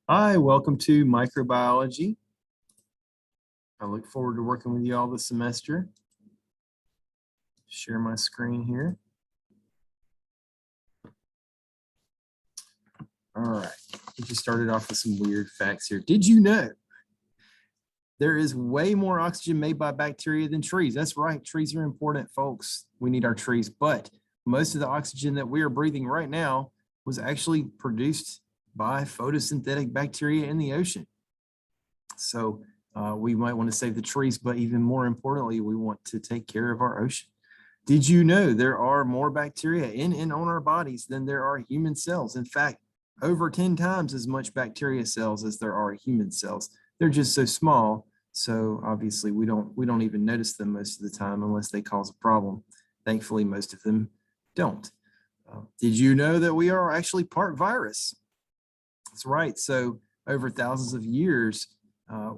Hi, welcome to Microbiology. I look forward to working with you all this semester. Share my screen here. All right, we just started off with some weird facts here. Did you know there is way more oxygen made by bacteria than trees? That's right, trees are important, folks. We need our trees, but most of the oxygen that we are breathing right now was actually produced by photosynthetic bacteria in the ocean. So we might want to save the trees, but even more importantly, we want to take care of our ocean. Did you know there are more bacteria in and on our bodies than there are human cells? In fact, over 10 times as much bacteria cells as there are human cells. They're just so small, so obviously we don't even notice them most of the time unless they cause a problem. Thankfully, most of them don't. Did you know that we are actually part virus? That's right. So over thousands of years,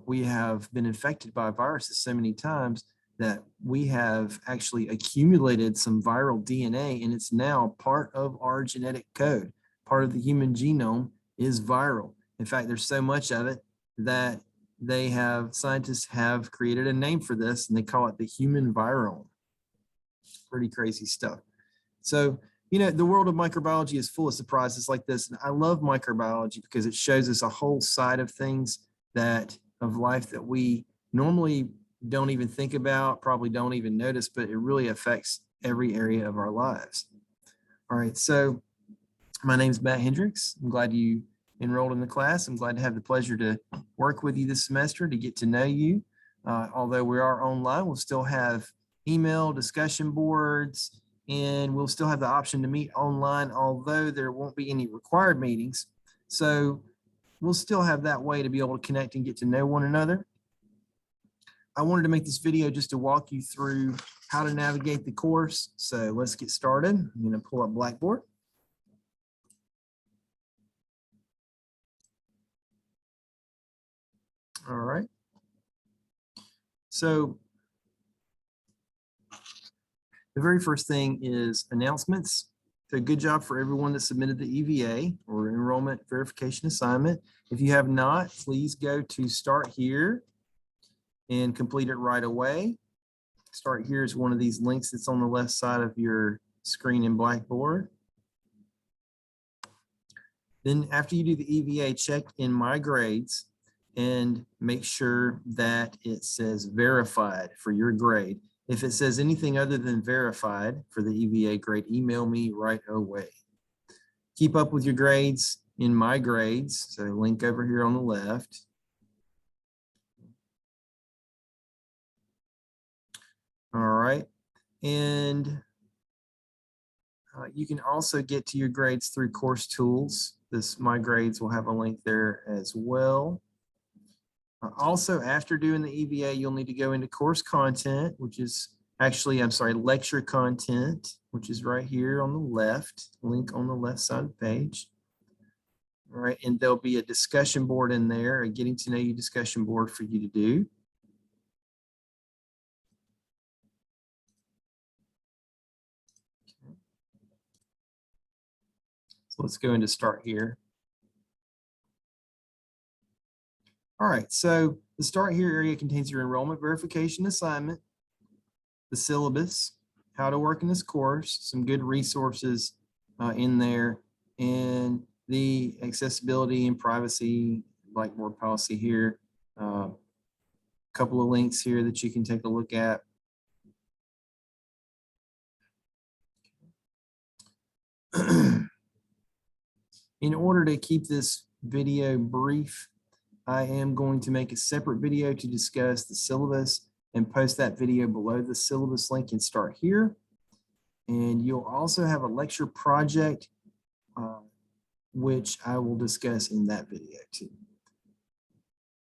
we have been infected by viruses so many times that we have actually accumulated some viral DNA, and it's now part of our genetic code. Part of the human genome is viral. In fact, there's so much of it that scientists have created a name for this, and they call it the human virome. Pretty crazy stuff. So, the world of microbiology is full of surprises like this. And I love microbiology because it shows us a whole side of things of life that we normally don't even think about, probably don't even notice, but it really affects every area of our lives. All right, so my name is Matt Hendricks. I'm glad you enrolled in the class. I'm glad to have the pleasure to work with you this semester to get to know you. Although we are online, we'll still have email discussion boards, and we'll still have the option to meet online, although there won't be any required meetings. So we'll still have that way to be able to connect and get to know one another. I wanted to make this video just to walk you through how to navigate the course. So let's get started. I'm going to pull up Blackboard. All right. So the very first thing is announcements. So good job for everyone that submitted the EVA or enrollment verification assignment. If you have not, please go to Start Here and complete it right away. Start Here is one of these links that's on the left side of your screen in Blackboard. Then after you do the EVA, check in My Grades and make sure that it says verified for your grade. If it says anything other than verified for the EVA grade, email me right away. Keep up with your grades in My Grades. So link over here on the left. All right. And you can also get to your grades through Course Tools. This My Grades will have a link there as well. Also, after doing the EVA, you'll need to go into course content, which is actually, lecture content, which is right here on the left, link on the left side of the page. All right, and there'll be a discussion board in there, a getting to know you discussion board for you to do. Okay. So let's go into Start Here. All right, so the Start Here area contains your enrollment verification assignment, the syllabus, how to work in this course, some good resources in there, and the accessibility and privacy Blackboard policy here. A couple of links here that you can take a look at. In order to keep this video brief, I am going to make a separate video to discuss the syllabus and post that video below the syllabus link and Start Here. And you'll also have a lecture project, which I will discuss in that video too.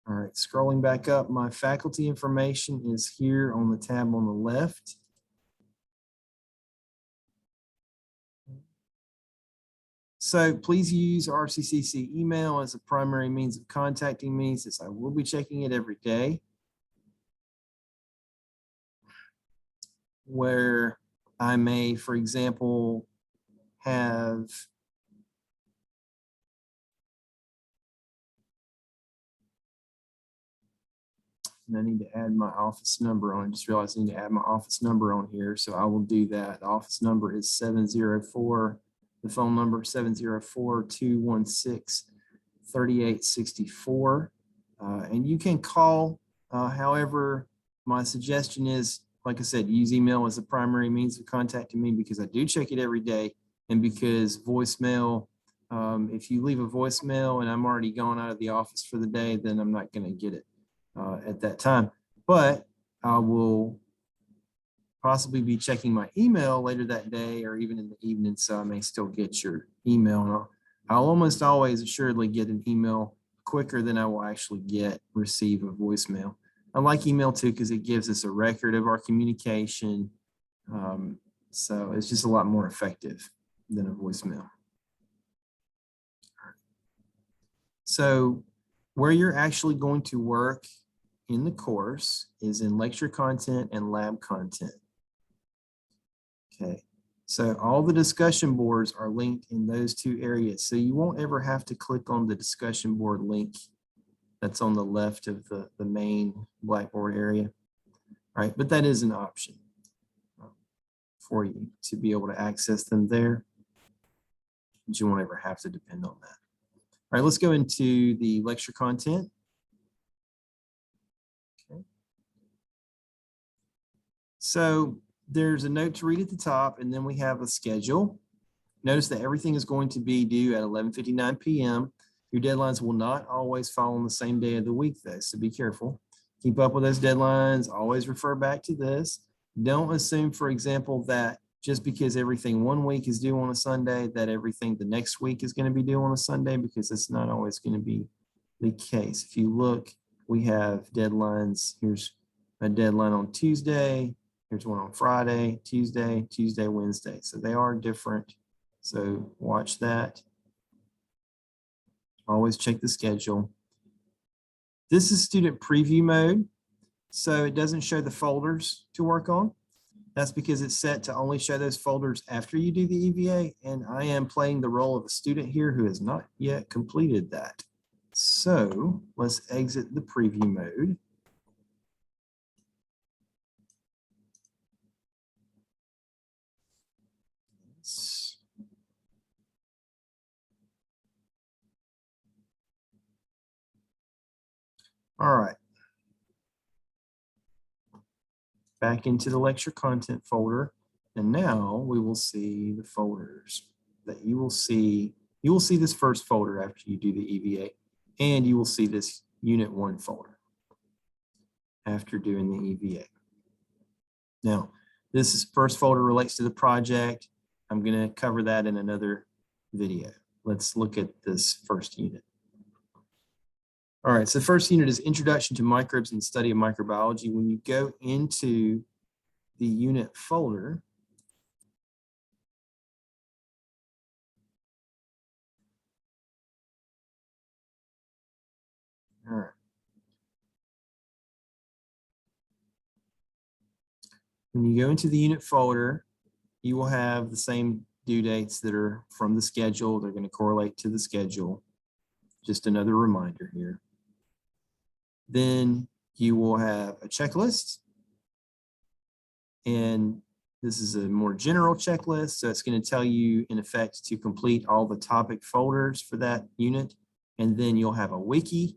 All right, scrolling back up, my faculty information is here on the tab on the left. So please use RCCC email as a primary means of contacting me, since I will be checking it every day. Where I may, for example, have and I need to add my office number on. I just realized I need to add my office number on here, so I will do that. The office number is 704, the phone number 704-216-3864. And you can call, however, my suggestion is, like I said, use email as the primary means of contacting me because I do check it every day, and because voicemail, if you leave a voicemail and I'm already gone out of the office for the day, then I'm not going to get it at that time. But I will possibly be checking my email later that day or even in the evening, so I may still get your email. And I'll almost always assuredly get an email quicker than I will actually receive a voicemail. I like email too because it gives us a record of our communication. So it's just a lot more effective than a voicemail. So where you're actually going to work in the course is in lecture content and lab content. Okay, so all the discussion boards are linked in those two areas. So you won't ever have to click on the discussion board link that's on the left of the main Blackboard area, right? But that is an option for you to be able to access them there. But you won't ever have to depend on that. All right, let's go into the lecture content. Okay. So there's a note to read at the top, and then we have a schedule. Notice that everything is going to be due at 11:59 p.m. Your deadlines will not always fall on the same day of the week, though, so be careful. Keep up with those deadlines. Always refer back to this. Don't assume, for example, that just because everything one week is due on a Sunday, that everything the next week is going to be due on a Sunday, because it's not always going to be the case. If you look, we have deadlines. Here's a deadline on Tuesday. Here's one on Friday, Tuesday, Wednesday. So they are different. So watch that. Always check the schedule. This is student preview mode. So it doesn't show the folders to work on. That's because it's set to only show those folders after you do the EVA. And I am playing the role of a student here who has not yet completed that. So let's exit the preview mode. All right. Back into the lecture content folder. And now we will see the folders that you will see. You will see this first folder after you do the EVA, and you will see this Unit 1 folder after doing the EVA. Now, this first folder relates to the project. I'm going to cover that in another video. Let's look at this first unit. All right, so the first unit is Introduction to Microbes and the Study of Microbiology. When you go into the unit folder, all right. When you go into the unit folder, you will have the same due dates that are from the schedule. They're going to correlate to the schedule. Just another reminder here. Then you will have a checklist. And this is a more general checklist. So it's going to tell you, in effect, to complete all the topic folders for that unit. And then you'll have a wiki.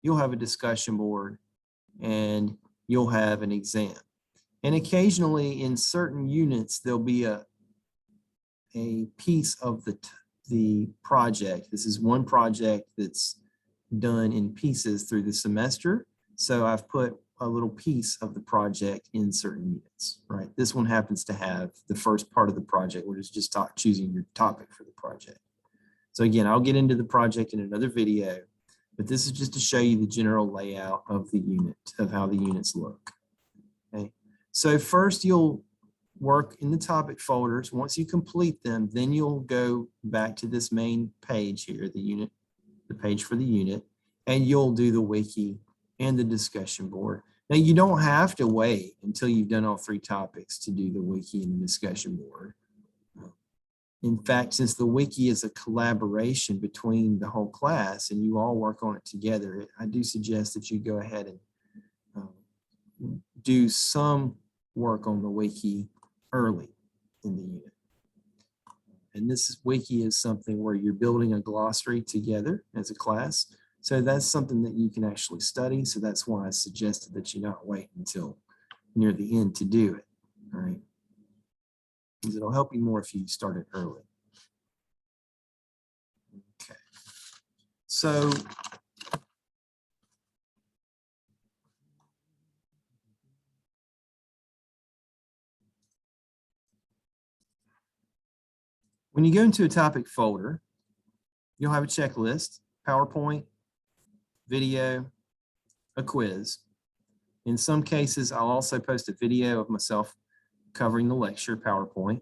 You'll have a discussion board. And you'll have an exam. And occasionally in certain units, there'll be a piece of the project. This is one project that's done in pieces through the semester. So I've put a little piece of the project in certain units, right? This one happens to have the first part of the project, where it's just choosing your topic for the project. So again, I'll get into the project in another video, but this is just to show you the general layout of the unit, of how the units look. Okay. So first you'll work in the topic folders. Once you complete them, then you'll go back to this main page here, the page for the unit, and you'll do the wiki and the discussion board. Now you don't have to wait until you've done all three topics to do the wiki and the discussion board. In fact, since the wiki is a collaboration between the whole class and you all work on it together, I do suggest that you go ahead and do some work on the wiki early in the unit. And wiki is something where you're building a glossary together as a class. So that's something that you can actually study. So that's why I suggested that you not wait until near the end to do it. All right. Because it'll help you more if you start it early. Okay. So when you go into a topic folder, you'll have a checklist, PowerPoint, video, a quiz. In some cases, I'll also post a video of myself covering the lecture, PowerPoint.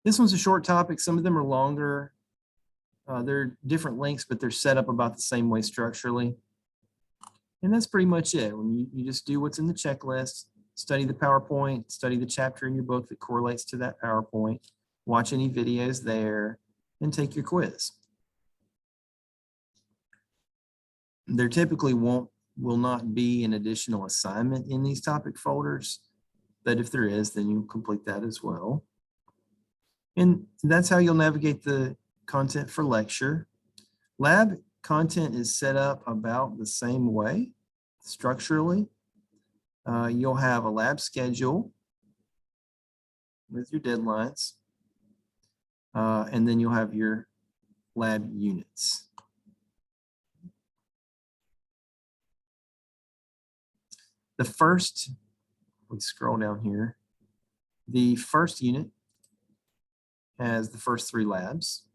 This one's a short topic. Some of them are longer. They're different lengths, but they're set up about the same way structurally. And that's pretty much it. When you just do what's in the checklist, study the PowerPoint, study the chapter in your book that correlates to that PowerPoint, watch any videos there, and take your quiz. There typically will not be an additional assignment in these topic folders, but if there is, then you'll complete that as well. And that's how you'll navigate the content for lecture. Lab content is set up about the same way structurally. You'll have a lab schedule with your deadlines, and then you'll have your lab units. The first, we scroll down here, the first unit has the first 3 labs.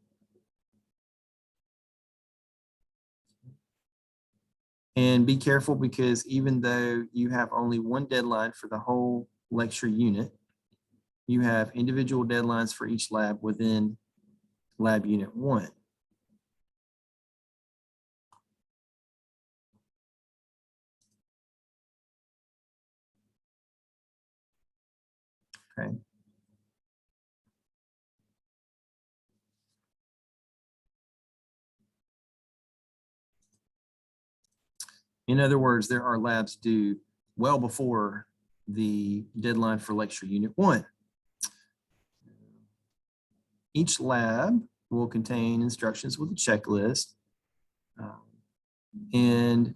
And be careful, because even though you have only one deadline for the whole lecture unit, you have individual deadlines for each lab within lab unit 1. Okay. In other words, there are labs due well before the deadline for lecture unit 1. Each lab will contain instructions with a checklist, and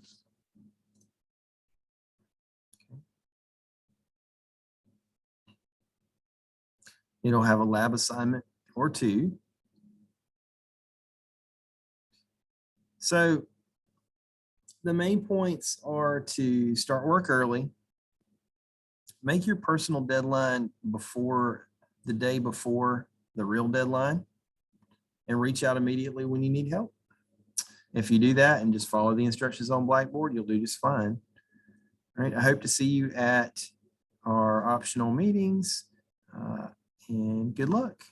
it'll have a lab assignment or 2. So the main points are to start work early, make your personal deadline before the day before the real deadline, and reach out immediately when you need help. If you do that and just follow the instructions on Blackboard, you'll do just fine. All right, I hope to see you at our optional meetings, and good luck.